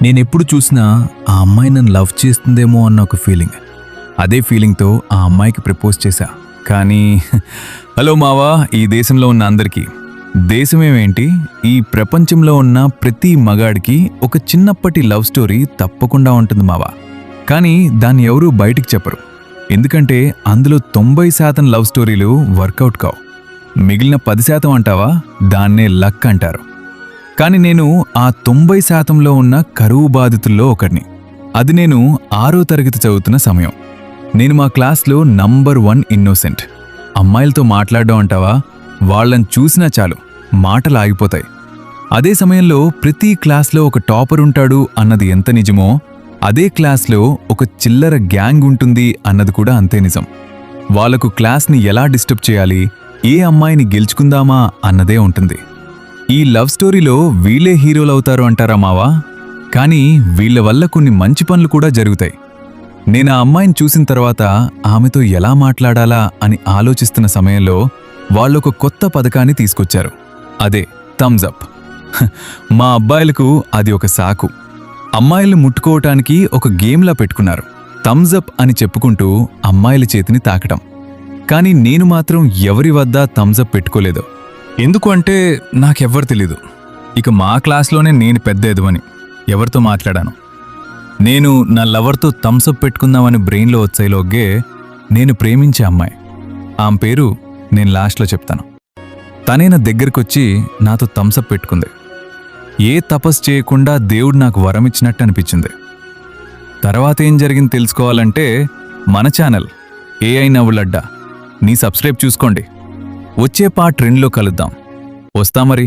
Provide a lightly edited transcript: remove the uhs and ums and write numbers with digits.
నేనెప్పుడు చూసినా ఆ అమ్మాయి నన్ను లవ్ చేస్తుందేమో అన్న ఒక ఫీలింగ్. అదే ఫీలింగ్తో ఆ అమ్మాయికి ప్రపోజ్ చేశా. కానీ హలో మావా, ఈ దేశంలో ఉన్న అందరికీ, దేశమేమేంటి, ఈ ప్రపంచంలో ఉన్న ప్రతి మగాడికి ఒక చిన్నప్పటి లవ్ స్టోరీ తప్పకుండా ఉంటుంది మావా. కానీ దాన్ని ఎవరూ బయటికి చెప్పరు. ఎందుకంటే అందులో 90% లవ్ స్టోరీలు వర్కౌట్ కావు. మిగిలిన 10% అంటావా, దాన్నే లక్ అంటారు. కానీ నేను ఆ 90%లో ఉన్న కరువు బాధితుల్లో ఒకడిని. అది నేను 6వ తరగతి చదువుతున్న సమయం. నేను మా క్లాస్లో నంబర్ 1 ఇన్నోసెంట్. అమ్మాయిలతో మాట్లాడడం అంటావా, వాళ్ళని చూసినా చాలు మాటలు ఆగిపోతాయి. అదే సమయంలో ప్రతి క్లాస్లో ఒక టాపర్ ఉంటాడు అన్నది ఎంత నిజమో, అదే క్లాస్లో ఒక చిల్లర గ్యాంగ్ ఉంటుంది అన్నది కూడా అంతే నిజం. వాళ్లకు క్లాస్ని ఎలా డిస్టర్బ్ చేయాలి, ఏ అమ్మాయిని గెలుచుకుందామా అన్నదే ఉంటుంది. ఈ లవ్ స్టోరీలో వీళ్ళే హీరోలవుతారు అంటారా మావా? కానీ వీళ్ల వల్ల కొన్ని మంచి పనులు కూడా జరుగుతాయి. నేను ఆ అమ్మాయిని చూసిన తర్వాత ఆమెతో ఎలా మాట్లాడాలా అని ఆలోచిస్తున్న సమయంలో వాళ్ళొక కొత్త పథకాన్ని తీసుకొచ్చారు. అదే థమ్స్ అప్. మా అబ్బాయిలకు అది ఒక సాకు. అమ్మాయిలు ముట్టుకోవటానికి ఒక గేమ్లా పెట్టుకున్నారు. థమ్స్ అప్ అని చెప్పుకుంటూ అమ్మాయిల చేతిని తాకటం. కానీ నేను మాత్రం ఎవరి వద్ద థమ్స్ అప్ పెట్టుకోలేదు. ఎందుకు అంటే నాకెవ్వరు తెలీదు. ఇక మా క్లాస్లోనే నేను పెద్ద ఎదవని ఎవరితో మాట్లాడాను. నేను నా లవర్తో థమ్సప్ పెట్టుకుందామని బ్రెయిన్లో వచ్చేలోగే నేను ప్రేమించే అమ్మాయి, ఆమె పేరు నేను లాస్ట్లో చెప్తాను. తనే నా దగ్గరకొచ్చి నాతో థమ్సప్ పెట్టుకుంది. ఏ తపస్సు చేయకుండా దేవుడు నాకు వరమిచ్చినట్టు అనిపించింది. తర్వాత ఏం జరిగింది తెలుసుకోవాలంటే మన ఛానల్ AI నవ్వులడ్డా నీ సబ్స్క్రైబ్ చూసుకోండి. వచ్చే పార్ట్ 2లో కలుద్దాం. వస్తా మరి.